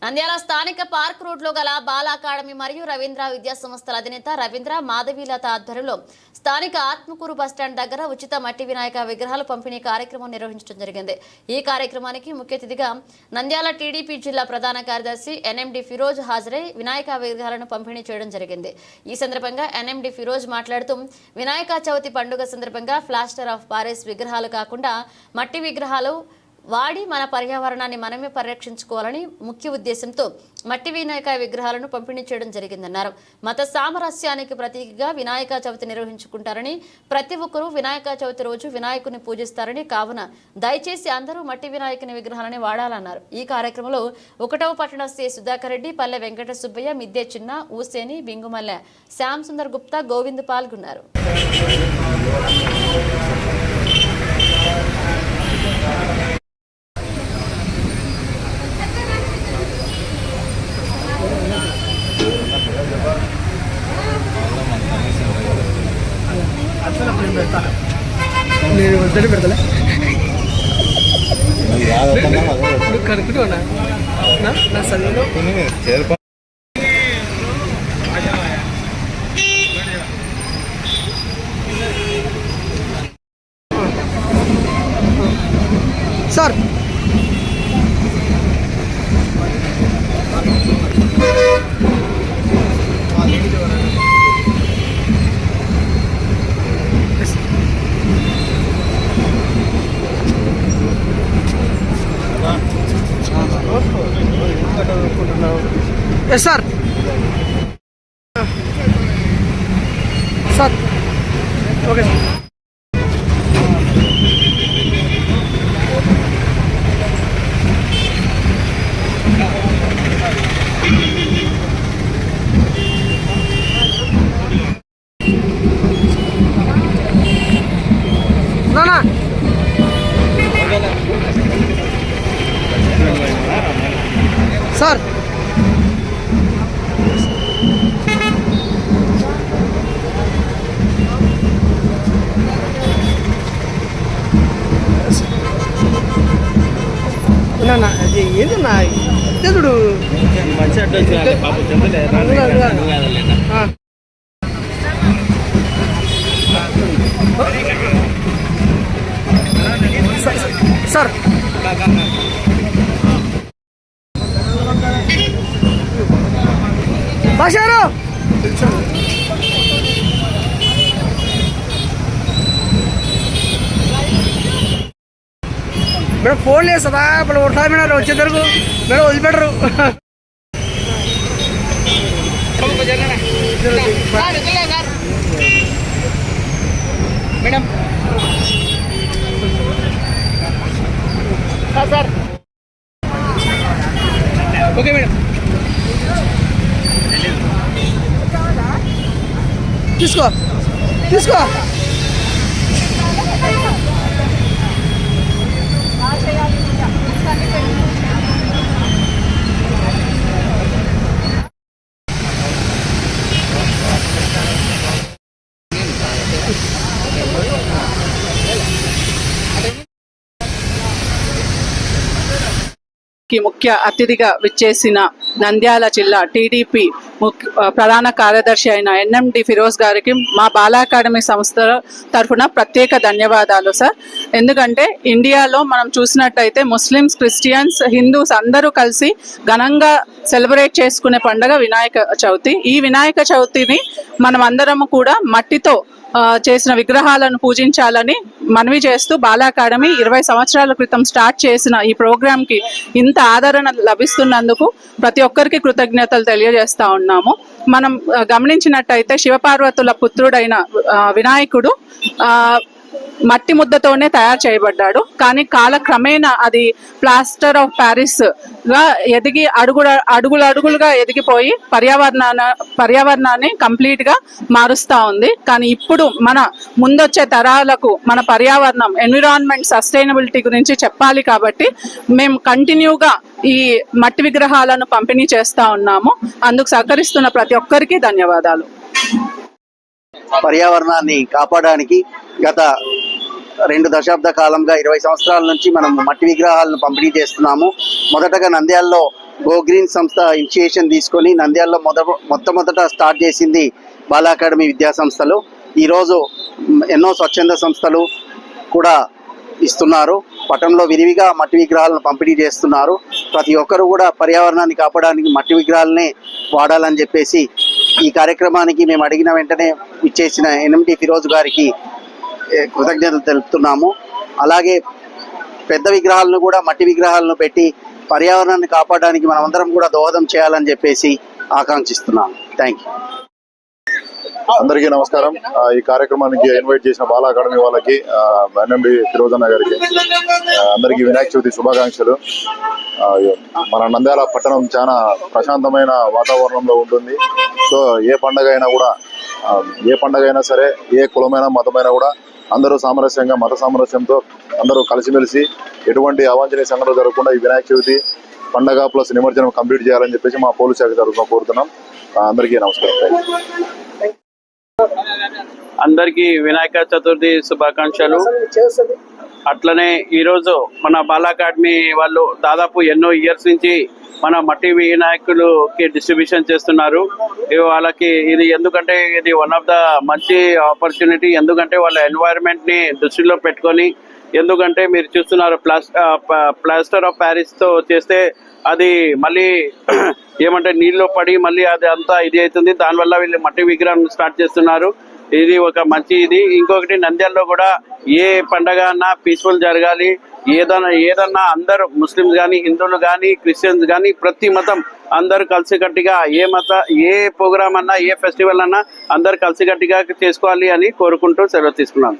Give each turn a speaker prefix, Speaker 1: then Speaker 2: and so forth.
Speaker 1: నంద్యాల స్థానిక పార్క్ రోడ్లో గల బాల అకాడమీ మరియు రవీంద్ర విద్యా సంస్థల అధినేత రవీంద్ర మాధవీలత ఆధ్వర్యంలో స్థానిక ఆత్మకూరు బస్టాండ్ దగ్గర ఉచిత మట్టి వినాయక విగ్రహాలు పంపిణీ కార్యక్రమం నిర్వహించడం జరిగింది. ఈ కార్యక్రమానికి ముఖ్య అతిథిగా నంద్యాల టీడీపీ జిల్లా ప్రధాన కార్యదర్శి ఎన్ఎండి ఫిరోజ్ హాజరై వినాయక విగ్రహాలను పంపిణీ చేయడం జరిగింది. ఈ సందర్భంగా ఎన్ఎండి ఫిరోజ్ మాట్లాడుతూ వినాయక చవితి పండుగ సందర్భంగా ప్లాస్టర్ ఆఫ్ పారిస్ విగ్రహాలు కాకుండా మట్టి విగ్రహాలు వాడి మన పర్యావరణాన్ని మనమే పరిరక్షించుకోవాలని ముఖ్య ఉద్దేశంతో మట్టి వినాయక విగ్రహాలను పంపిణీ చేయడం జరిగిందన్నారు. మత సామరస్యానికి ప్రతీకగా వినాయక చవితి నిర్వహించుకుంటారని, ప్రతి ఒక్కరూ వినాయక చవితి రోజు వినాయకుని పూజిస్తారని, కావున దయచేసి అందరూ మట్టి వినాయకుని విగ్రహాలని వాడాలన్నారు. ఈ కార్యక్రమంలో 1వ పట్టణ సి సుధాకర్ రెడ్డి, పల్లె వెంకట సుబ్బయ్య, మిద్దె చిన్న, ఊసేని, బింగుమల్లె, శ్యామ్ సుందర్ గుప్తా, గోవింద్ పాల్గొన్నారు.
Speaker 2: నేను వద్దనే పెడతలే కనుక్కుంటున్నా నా చదువులో sir yes sir sir okay sir నానా సార్ ఏంటన్నా చూడు
Speaker 3: మంచి అడ్డు
Speaker 2: సార్ భాషారు మేడం ఫోన్ చేస్తుందా ఇప్పుడు కొడతా మేడం వచ్చేద్దరు మేడం వదిలిపెట్టరు
Speaker 3: మేడం సార్ ఓకే మేడం
Speaker 2: తీసుకో తీసుకో
Speaker 4: ముఖ్య అతిథిగా విచ్చేసిన నంద్యాల జిల్లా టీడీపీ ప్రధాన కార్యదర్శి అయిన ఎన్ఎండి ఫిరోజ్ గారికి మా బాల అకాడమీ సంస్థ తరఫున ప్రత్యేక ధన్యవాదాలు సార్. ఎందుకంటే ఇండియాలో మనం చూసినట్టయితే ముస్లిమ్స్, క్రిస్టియన్స్, హిందూస్ అందరూ కలిసి ఘనంగా సెలబ్రేట్ చేసుకునే పండుగ వినాయక చవితి. ఈ వినాయక చవితిని మనం అందరము కూడా మట్టితో చేసిన విగ్రహాలను పూజించాలని మనవి చేస్తూ బాల అకాడమీ 20 సంవత్సరాల క్రితం స్టార్ట్ చేసిన ఈ ప్రోగ్రాంకి ఇంత ఆదరణ లభిస్తున్నందుకు ప్రతి ఒక్కరికి కృతజ్ఞతలు తెలియజేస్తా ఉన్నాము. మనం గమనించినట్టయితే శివపార్వతుల పుత్రుడైన వినాయకుడు మట్టి ముద్దతోనే తయారు చేయబడ్డాడు. కానీ కాలక్రమేణా అది ప్లాస్టర్ ఆఫ్ ప్యారిస్ గా ఎదిగి అడుగులుగా ఎదిగిపోయి పర్యావరణాన్ని కంప్లీట్ గా మారుస్తా ఉంది. కానీ ఇప్పుడు మన ముందొచ్చే తరాలకు మన పర్యావరణం, ఎన్విరాన్మెంట్, సస్టైనబిలిటీ గురించి చెప్పాలి కాబట్టి మేము కంటిన్యూగా ఈ మట్టి విగ్రహాలను పంపిణీ చేస్తా ఉన్నాము. అందుకు సహకరిస్తున్న ప్రతి ఒక్కరికి ధన్యవాదాలు.
Speaker 5: పర్యావరణాన్ని కాపాడడానికి గత 2 దశాబ్ద కాలంగా 20 సంవత్సరాల నుంచి మనం మట్టి విగ్రహాలను పంపిణీ చేస్తున్నాము. మొదటగా నంద్యాలలో గో గ్రీన్ సంస్థ ఇనిషియేషన్ తీసుకొని నంద్యాలలో మొట్టమొదట స్టార్ట్ చేసింది బాలా అకాడమీ విద్యా సంస్థలు. ఈరోజు ఎన్నో స్వచ్ఛంద సంస్థలు కూడా ఇస్తున్నారు. పట్టణంలో విరివిగా మట్టి విగ్రహాలను పంపిణీ చేస్తున్నారు. ప్రతి ఒక్కరు కూడా పర్యావరణాన్ని కాపాడడానికి మట్టి విగ్రహాలనే వాడాలని చెప్పేసి ఈ కార్యక్రమానికి మేము అడిగిన వెంటనే ఇచ్చేసిన ఎన్ఎండి ఫిరోజ్ గారికి కృతజ్ఞతలు తెలుపుతున్నాము. అలాగే పెద్ద విగ్రహాలను కూడా మట్టి విగ్రహాలను పెట్టి పర్యావరణాన్ని కాపాడడానికి మనమందరం కూడా దోహదం చేయాలని చెప్పేసి ఆకాంక్షిస్తున్నాను. Thank you.
Speaker 6: అందరికీ నమస్కారం. ఈ కార్యక్రమానికి ఇన్వైట్ చేసిన బాలా అకాడమీ వాళ్ళకి, ఎన్ఎండి ఫిరోజ్ అన్న గారికి అందరికీ వినాయక చవితి శుభాకాంక్షలు. మన నంద్యాల పట్టణం చాలా ప్రశాంతమైన వాతావరణంలో ఉంటుంది. సో ఏ పండగ అయినా సరే, ఏ కులమైన మతమైనా కూడా అందరూ సామరస్యంగా, మత సామరస్యంతో అందరూ కలిసిమెలిసి ఎటువంటి అవాంఛనీయ సంఘటనలు జరగకుండా ఈ వినాయక చవితి పండగ ప్లస్ నిమజ్జనం కంప్లీట్ చేయాలని చెప్పేసి మా పోలీస్ శాఖ తరఫున కోరుతున్నాం. అందరికీ నమస్కారం.
Speaker 7: అందరికీ వినాయక చతుర్థి శుభాకాంక్షలు. అట్లనే ఈరోజు మన బాలా అకాడమీ వాళ్ళు దాదాపు ఎన్నో ఇయర్స్ నుంచి మన మట్టి వినాయకులకి డిస్ట్రిబ్యూషన్ చేస్తున్నారు. వాళ్ళకి ఇది ఎందుకంటే ఇది వన్ ఆఫ్ ద మంచి ఆపర్చునిటీ. ఎందుకంటే వాళ్ళ ఎన్వైరన్మెంట్ ని దృష్టిలో పెట్టుకొని, ఎందుకంటే మీరు చూస్తున్నారు ప్లాస్టర్ ఆఫ్ ప్యారిస్ తో చేస్తే అది మళ్ళీ ఏమంటే నీళ్ళు పడి మళ్ళీ అది అంతా ఇది అవుతుంది. దానివల్ల వీళ్ళు మట్టి విగ్రహం స్టార్ట్ చేస్తున్నారు. ఇది ఒక మంచి ఇది. ఇంకొకటి నంద్యాలలో కూడా ఏ పండగ అన్నా పీస్ఫుల్ జరగాలి. ఏదన్నా అందరూ ముస్లిమ్స్ కానీ, హిందువులు కానీ, క్రిస్టియన్స్ కానీ, ప్రతి మతం అందరూ కలిసికట్టుగా ఏ ప్రోగ్రామ్ అన్నా, ఏ ఫెస్టివల్ అన్నా అందరు కలిసికట్టుగా చేసుకోవాలి అని కోరుకుంటూ సెలవు తీసుకున్నాను.